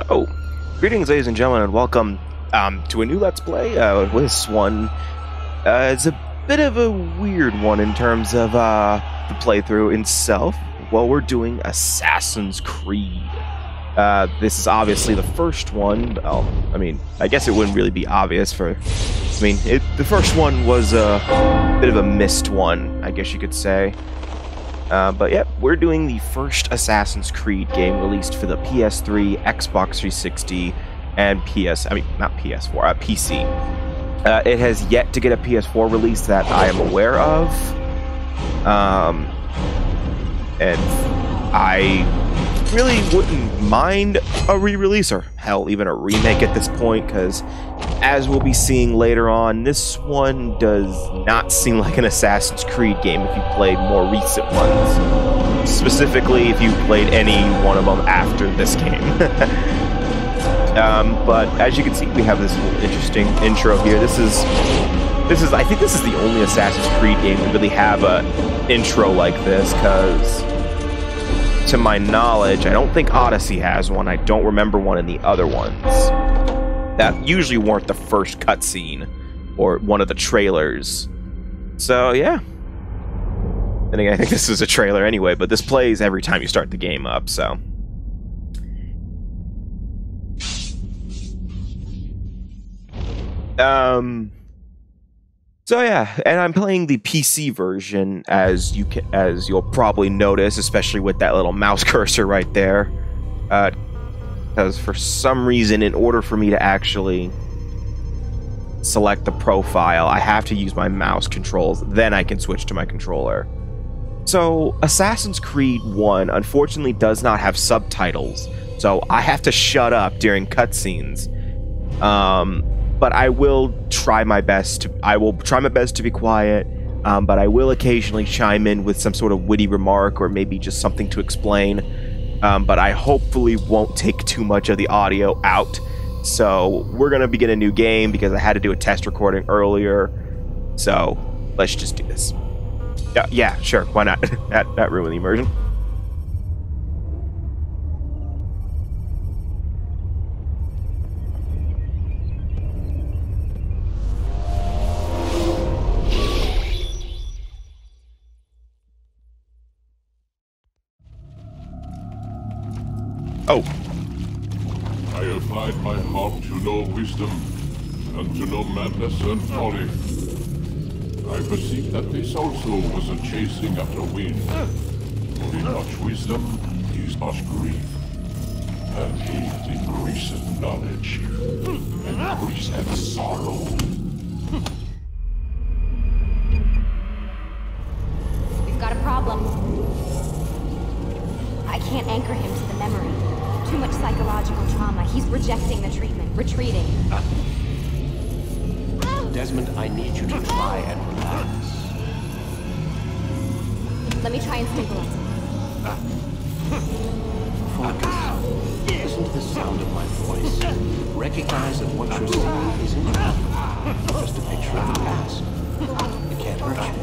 Oh, greetings, ladies and gentlemen, and welcome to a new Let's Play. This one is a bit of a weird one in terms of the playthrough itself. Well, we're doing Assassin's Creed. This is obviously the first one. Well, I mean, I guess it wouldn't really be obvious for... the first one was a bit of a missed one, I guess you could say. But yeah, we're doing the first Assassin's Creed game released for the PS3, Xbox 360, and PC. It has yet to get a PS4 release that I am aware of. And I really wouldn't mind a re-release, or hell, even a remake at this point, because as we'll be seeing later on, this one does not seem like an Assassin's Creed game if you played more recent ones. Specifically, if you played any one of them after this game. But as you can see, we have this interesting intro here. I think this is the only Assassin's Creed game to really have an intro like this, because to my knowledge, I don't think Odyssey has one. I don't remember one in the other ones. That usually weren't the first cutscene or one of the trailers. So, yeah. And again, I think this is a trailer anyway, but this plays every time you start the game up, so... So yeah, and I'm playing the PC version, as you'll probably notice, especially with that little mouse cursor right there. Because for some reason, in order for me to actually select the profile, I have to use my mouse controls, then I can switch to my controller. So, Assassin's Creed 1 unfortunately does not have subtitles, so I have to shut up during cutscenes. But I will try my best to be quiet, but I will occasionally chime in with some sort of witty remark or maybe just something to explain. But I hopefully won't take too much of the audio out. So we're going to begin a new game because I had to do a test recording earlier. So let's just do this. Yeah, sure, why not? that ruined the immersion. Oh. I applied my heart to know wisdom, and to know madness and folly. I perceived that this also was a chasing after wind. In much wisdom is much grief, and it increaseth knowledge, increaseth sorrow. We've got a problem. I can't anchor him to the memory. Too much psychological trauma. He's rejecting the treatment, retreating. Desmond, I need you to try and relax. Let me try and stabilize him. Focus. Listen to the sound of my voice. Recognize that what you're seeing isn't just a picture of the past. It can't hurt you.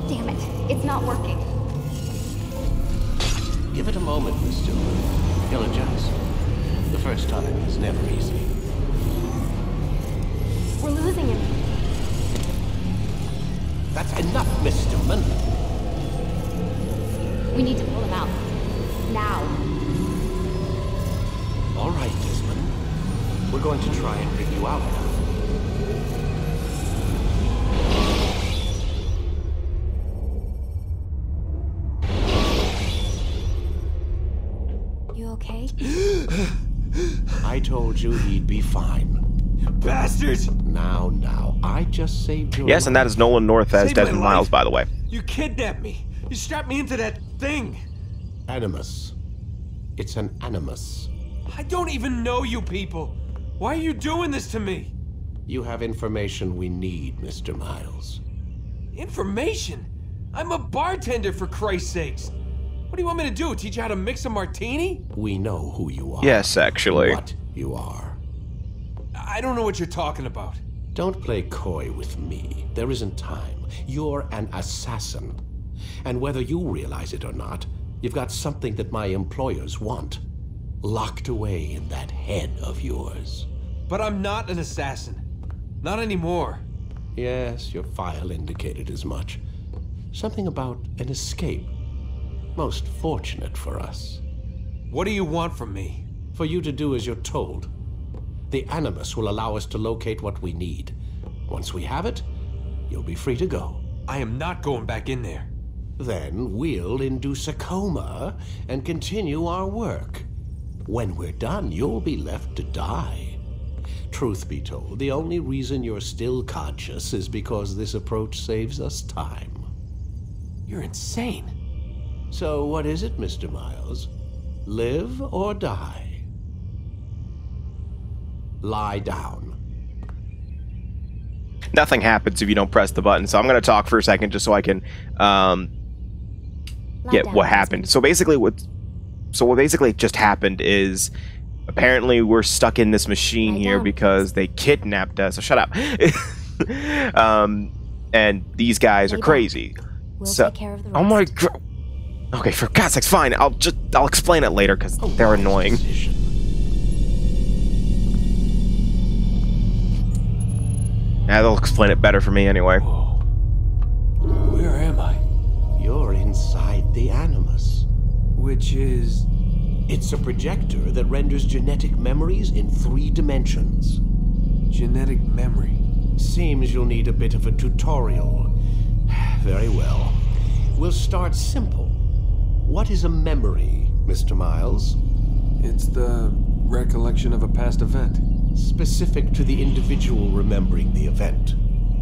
Damn it. It's not working. Give it a moment, Mr. He'll adjust. The first time is never easy. We're losing him. That's enough, Mr. Mann. We need to pull him out. Now. All right, Desmond. We're going to try and bring you out now. Okay? I told you he'd be fine. Bastards! Now, I just saved your Yes, and that is Nolan North as Desmond Miles, by the way. You kidnapped me. You strapped me into that thing. Animus. It's an animus. I don't even know you people. Why are you doing this to me? You have information we need, Mr. Miles. Information? I'm a bartender, for Christ's sakes. What do you want me to do? Teach you how to mix a martini? We know who you are. Yes, actually. What you are. I don't know what you're talking about. Don't play coy with me. There isn't time. You're an assassin. And whether you realize it or not, you've got something that my employers want. locked away in that head of yours. But I'm not an assassin. Not anymore. Yes, your file indicated as much. Something about an escape. Most fortunate for us. What do you want from me? For you to do as you're told. The Animus will allow us to locate what we need. Once we have it, you'll be free to go. I am not going back in there. Then we'll induce a coma and continue our work. When we're done, you'll be left to die. Truth be told, the only reason you're still conscious is because this approach saves us time. You're insane. So what is it, Mr. Miles? Live or die? Lie down. Nothing happens if you don't press the button, so I'm going to talk for a second just so I can get what happened. So basically what basically just happened is apparently we're stuck in this machine here because they kidnapped us. So shut up. And these guys are crazy. We'll take care of the rest. Oh my god. Okay, for God's sakes, fine. I'll explain it later because they're annoying. Yeah, they'll explain it better for me anyway. Whoa. Where am I? You're inside the Animus. Which is... It's a projector that renders genetic memories in 3 dimensions. genetic memory. Seems you'll need a bit of a tutorial. Very well. We'll start simple. What is a memory, Mr. Miles? It's the recollection of a past event. Specific to the individual remembering the event.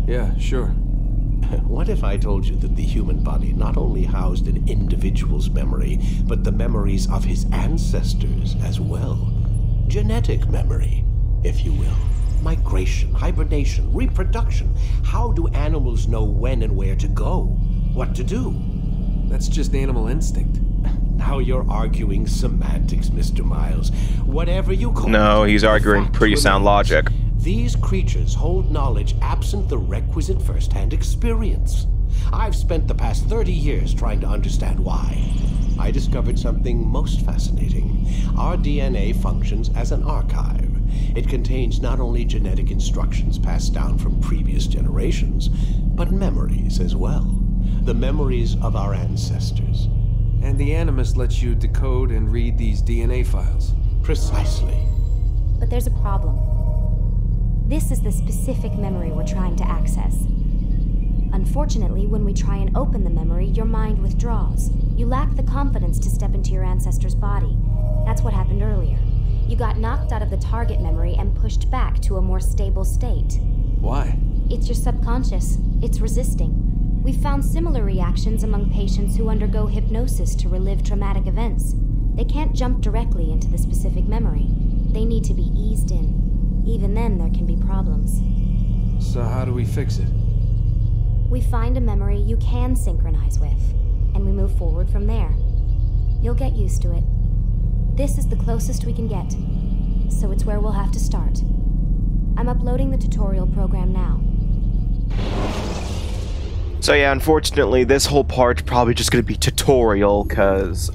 Yeah, sure. What if I told you that the human body not only housed an individual's memory, but the memories of his ancestors as well? Genetic memory, if you will. Migration, hibernation, reproduction. How do animals know when and where to go? What to do? That's just animal instinct. Now you're arguing semantics, Mr. Miles. Whatever you call it. No, he's arguing pretty sound logic. These creatures hold knowledge absent the requisite first-hand experience. I've spent the past 30 years trying to understand why. I discovered something most fascinating. Our DNA functions as an archive. It contains not only genetic instructions passed down from previous generations, but memories as well. The memories of our ancestors. And the Animus lets you decode and read these DNA files. Precisely. But there's a problem. This is the specific memory we're trying to access. Unfortunately, when we try and open the memory, your mind withdraws. You lack the confidence to step into your ancestor's body. That's what happened earlier. You got knocked out of the target memory and pushed back to a more stable state. Why? It's your subconscious. It's resisting. We've found similar reactions among patients who undergo hypnosis to relive traumatic events. They can't jump directly into the specific memory. They need to be eased in. Even then, there can be problems. So how do we fix it? We find a memory you can synchronize with, and we move forward from there. You'll get used to it. This is the closest we can get, so it's where we'll have to start. I'm uploading the tutorial program now. So yeah, unfortunately, this whole part's probably just going to be tutorial, because,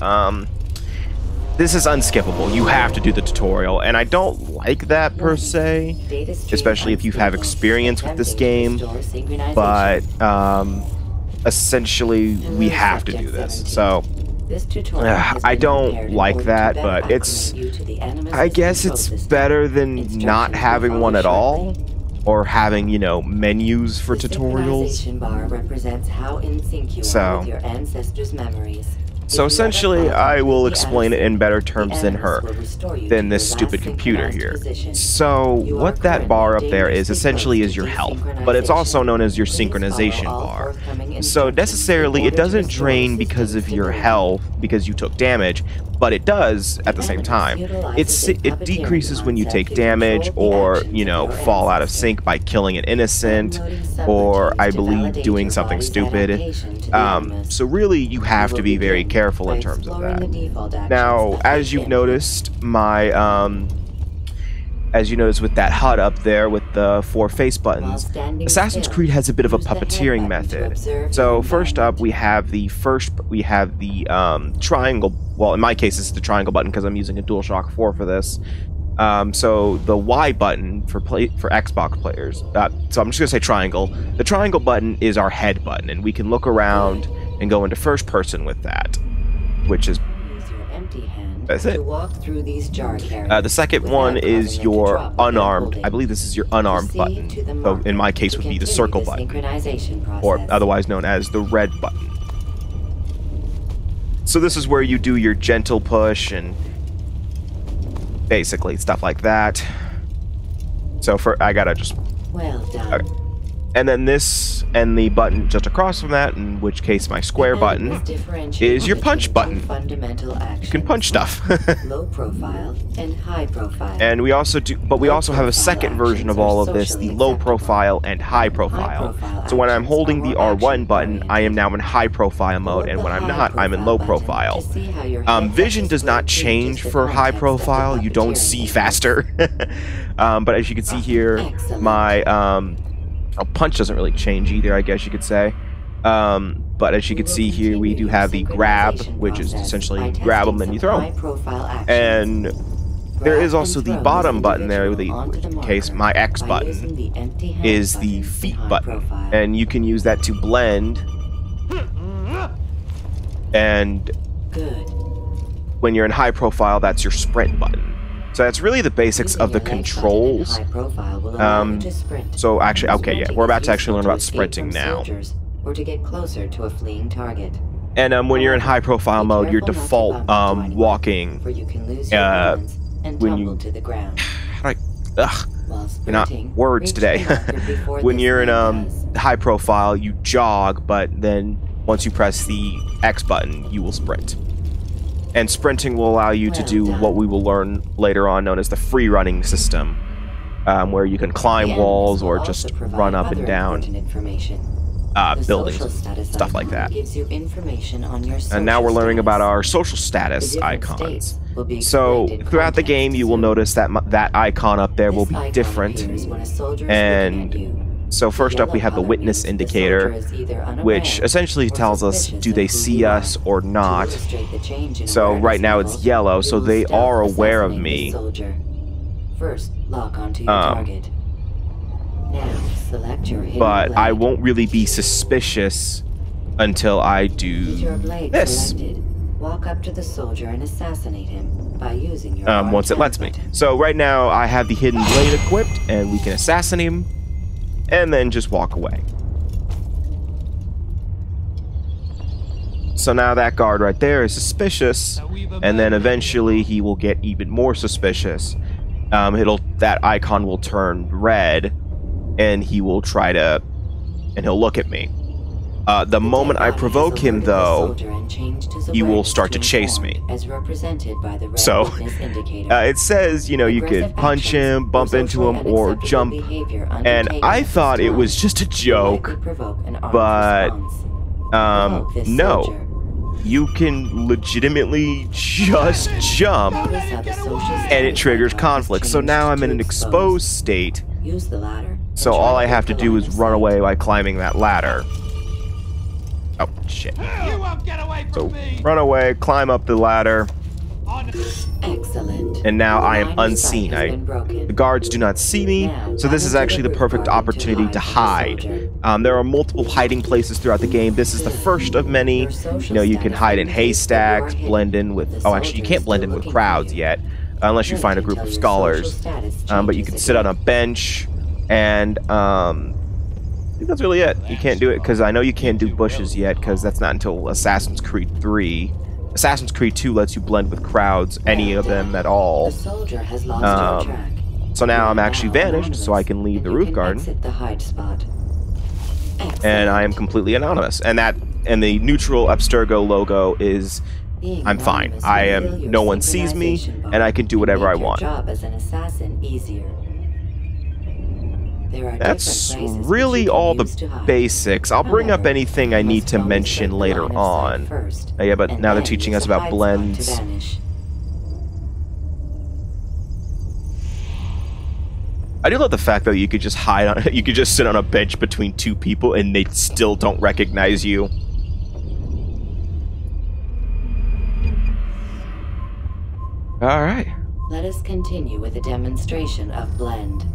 this is unskippable. You have to do the tutorial, and I don't like that per se, especially if you have experience with this game, but, essentially, we have to do this, so... I don't like that, but it's... I guess it's better than not having one at all, or having, you know, menus for tutorials. So essentially, I will explain it in better terms than this stupid computer here. So what that bar up there is essentially is your health, but it's also known as your synchronization bar. So necessarily, it doesn't drain because of your health, because you took damage, but it does at the same time. It decreases when you take damage, or, you know, fall out of sync by killing an innocent, or, I believe, doing something stupid. So really, you have to be very careful in terms of that. Now, as you've noticed, my as you notice with that HUD up there with the 4 face buttons, Assassin's Creed has a bit of a puppeteering method. So first up, we have the triangle. Well, in my case, it's the triangle button because I'm using a DualShock 4 for this. So the Y button for Xbox players. So I'm just gonna say triangle. The triangle button is our head button, and we can look around and go into first person with that, which is. That's it. Walk through these jar carriers the second one is your unarmed. I believe this is your unarmed button. So in my case, would be the circle button, or otherwise known as the red button. So this is where you do your gentle push and basically stuff like that. So I gotta just. Well done. Okay. And then this and the button just across from that, in which case my square button is your punch button. You can punch stuff. Low profile and high profile. And we also do, but we also have a second version of all of this, the low profile and high profile. So when I'm holding the R1 button, I am now in high profile mode, and when I'm not, I'm in low profile. Vision does not change for high profile. You don't see faster. But as you can see here, my punch doesn't really change either, I guess you could say. But as you can see here, we do have the grab, which is essentially grab them and you throw them. And there is also the bottom button there, in case my X button is the feet button. And you can use that to blend. And when you're in high profile, that's your sprint button. So that's really the basics of the controls. So actually, okay, yeah, we're about to actually learn about sprinting now. Or to get closer to a fleeing target. And when you're in high profile mode, your default walking when you to the ground. You're not words today. When you're in high profile, you jog, but then once you press the X button, you will sprint. And sprinting will allow you to do what we will learn later on, known as the free running system, where you can climb walls or just run up and down buildings, stuff like that. And now we're learning about our social status icons. So throughout the game, you will notice that that icon up there will be different. And so first up, we have the witness indicator, which essentially tells us, do they see us or not? So right now it's yellow, so they are aware of me. First, lock onto your target. Now, select your but I won't really be suspicious until I do this. Walk up to the soldier and assassinate him by using your once it lets me. So right now I have the hidden blade equipped, and we can assassinate him. And then just walk away. So now that guard right there is suspicious, and then eventually he will get even more suspicious. That icon will turn red, and he will he'll look at me. The moment I provoke him, though, he will start to chase me. So, it says, you could punch him, bump into him, or jump. And I thought it was just a joke, but, no. You can legitimately just jump, and it triggers conflict. So now I'm in an exposed state. So all I have to do is run away by climbing that ladder. Oh, shit. So, run away, climb up the ladder. Excellent. And now I am unseen. The guards do not see me, so this is actually the perfect opportunity to hide. There are multiple hiding places throughout the game. This is the first of many. You can hide in haystacks, blend in with... Oh, actually, you can't blend in with crowds yet, unless you find a group of scholars. But you can sit on a bench, and... I think that's really it. You can't do it because I know you can't do bushes yet because that's not until Assassin's Creed 3. Assassin's Creed 2 lets you blend with crowds, any of them at all. So now I'm actually vanished, so I can leave the roof garden. And I am completely anonymous. And the neutral Abstergo logo is I'm fine. No one sees me, and I can do whatever I want. That's really all the basics. I'll bring up anything I need to mention later on. Yeah, but now they're teaching us about blends. I do love the fact that you could just hide on, you could just sit on a bench between two people and they still don't recognize you. All right. Let us continue with a demonstration of blend.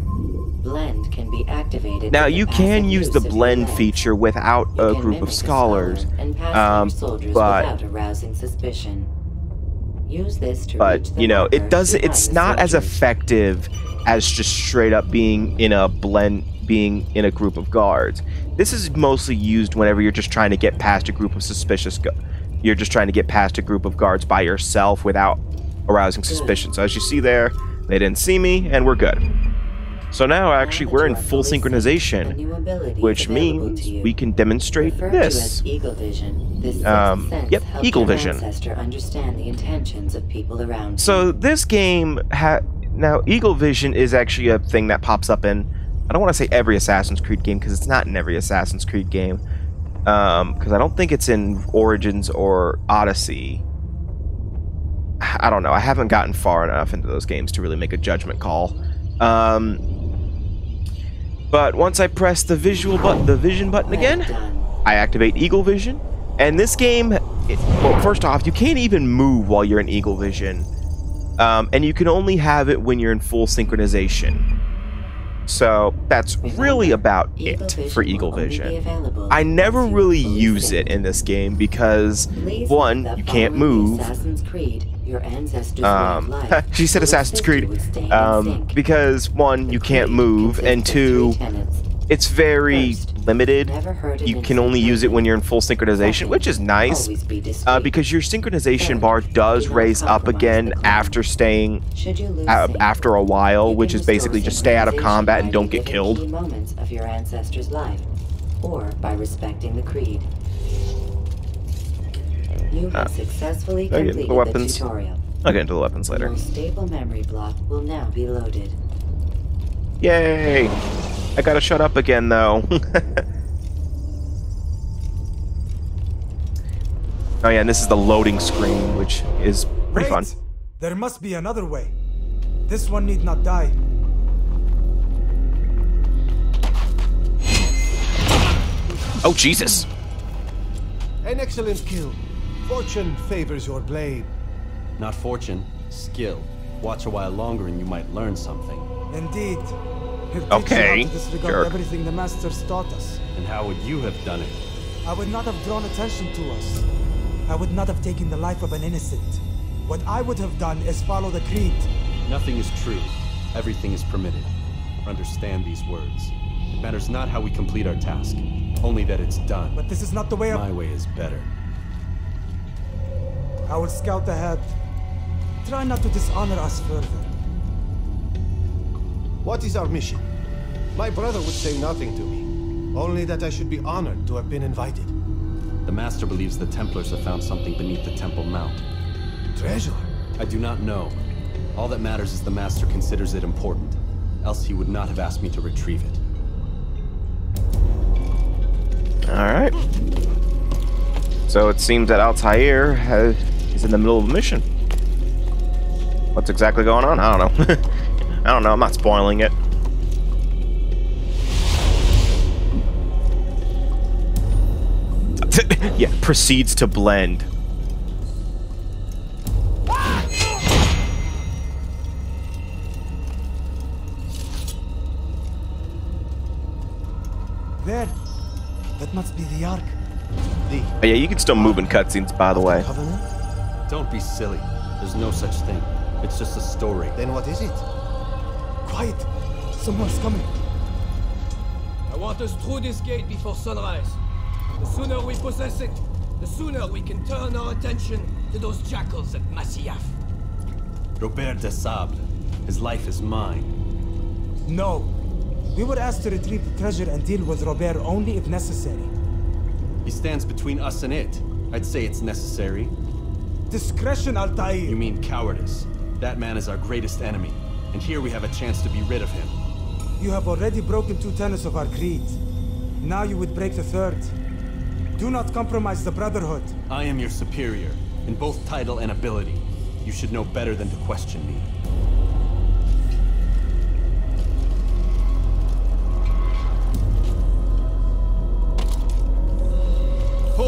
Blend can be activated. Now you can use the blend feature without a group of scholars, but arousing suspicion. Use this to but you know, it doesn't. It's not as effective as just straight up being in a blend, being in a group of guards. This is mostly used whenever you're just trying to get past a group of suspicious. You're just trying to get past a group of guards by yourself without arousing suspicion. So as you see there, they didn't see me, and we're good. So now actually we're in full synchronization, which means we can demonstrate this. Yep, Eagle Vision. So this game now Eagle Vision is actually a thing that pops up in, I don't want to say every Assassin's Creed game because it's not in every Assassin's Creed game, because I don't think it's in Origins or Odyssey. I don't know. I haven't gotten far enough into those games to really make a judgment call. But once I press the vision button again, I activate Eagle Vision. And this game, well, first off, you can't even move while you're in Eagle Vision. And you can only have it when you're in full synchronization. So that's really about it for Eagle Vision. I never really use it in this game because, one, you can't move. She said Assassin's Creed. Because, one, you can't move, and two, it's very limited. You can only use it when you're in full synchronization, which is nice, because your synchronization bar does raise up again after staying after a while, which is basically just stay out of combat and don't get killed. Moments of your ancestor's life, or by respecting the creed. You have successfully completed the tutorial. I'll get into the weapons later. Your stable memory block will now be loaded. Yay! I gotta shut up again, though. Oh yeah, and this is the loading screen, which is pretty fun. There must be another way. This one need not die. Oh, Jesus! An excellent kill. Fortune favors your blade. Not fortune, skill. Watch a while longer and you might learn something. Indeed. Okay, disregard everything the masters taught us. And how would you have done it? I would not have drawn attention to us. I would not have taken the life of an innocent. What I would have done is follow the creed. Nothing is true. Everything is permitted. Understand these words. It matters not how we complete our task, only that it's done. But this is not the way of... My way is better. I will scout ahead. Try not to dishonor us further. What is our mission? My brother would say nothing to me. Only that I should be honored to have been invited. The Master believes the Templars have found something beneath the Temple Mount. Treasure? I do not know. All that matters is the Master considers it important. Else he would not have asked me to retrieve it. Alright. So it seems that Altaïr is in the middle of a mission. What's exactly going on? I don't know. I don't know. I'm not spoiling it. Yeah, proceeds to blend. There. That must be the Ark. Oh, yeah, you can still move in cutscenes, by the way. Covenant? Don't be silly. There's no such thing. It's just a story. Then what is it? Quiet. Someone's coming. I want us through this gate before sunrise. The sooner we possess it, the sooner we can turn our attention to those jackals at Masyaf. Robert de Sable. His life is mine. No. We were asked to retrieve the treasure and deal with Robert only if necessary. He stands between us and it. I'd say it's necessary. Discretion, Altaïr. You mean cowardice. That man is our greatest enemy, and here we have a chance to be rid of him. You have already broken 2 tenets of our creed. Now you would break the 3rd. Do not compromise the Brotherhood. I am your superior, in both title and ability. You should know better than to question me.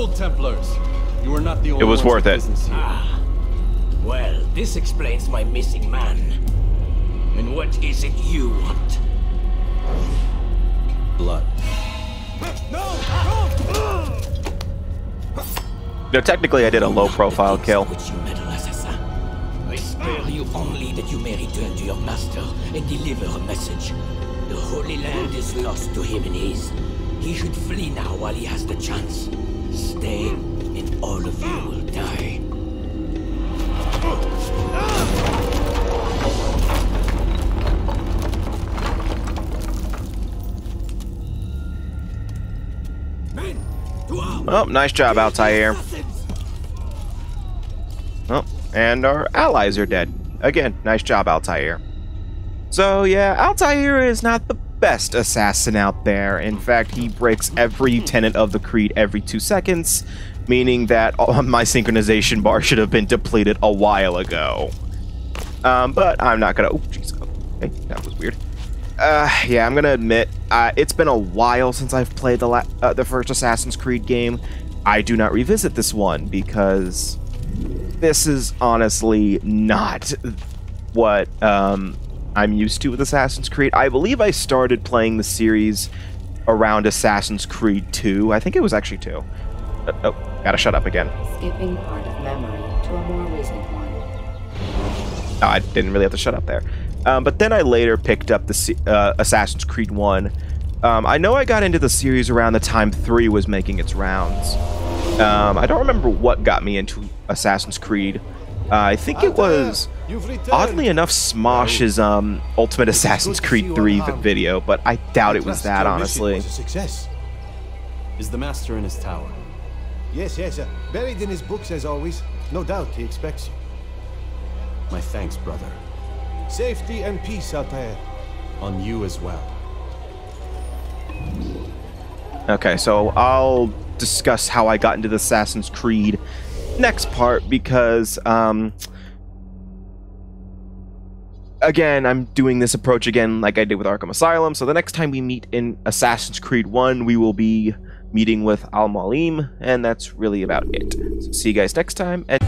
old Templars. You were not the only It was ones worth with it. business here. Ah. Well, this explains my missing man. And what is it you want? Blood. No, technically I did a low-profile kill. Which you meddle, assassin. I spare you only that you may return to your master and deliver a message. The Holy Land is lost to him and his. He should flee now while he has the chance. Stay, and all of you will die. Oh, nice job, Altaïr. Oh, and our allies are dead. Again, nice job, Altaïr. So, yeah, Altaïr is not the best assassin out there. In fact, he breaks every tenet of the creed every 2 seconds, meaning that my synchronization bar should have been depleted a while ago. But I'm not gonna... Oh, jeez. Okay, that was weird. Yeah, I'm gonna admit, it's been a while since I've played the first Assassin's Creed game. I do not revisit this one because this is honestly not what I'm used to with Assassin's Creed. I believe I started playing the series around Assassin's Creed 2. I think it was actually 2. Oh, gotta shut up again. Skipping part of memory to a more recent one. Oh, I didn't really have to shut up there. But then I later picked up the Assassin's Creed 1. I know I got into the series around the time 3 was making its rounds. I don't remember what got me into Assassin's Creed. I think it was, oddly enough, Smosh's Ultimate Assassin's Creed 3 video, but I doubt it was that, honestly. Is the master in his tower? Yes, yes, buried in his books as always. No doubt he expects you. My thanks, brother. Safety and peace, Altaïr. On you as well. Okay, so I'll discuss how I got into the Assassin's Creed next part because, again, I'm doing this approach again like I did with Arkham Asylum, so the next time we meet in Assassin's Creed 1, we will be meeting with Al-Malim, and that's really about it. So see you guys next time, and...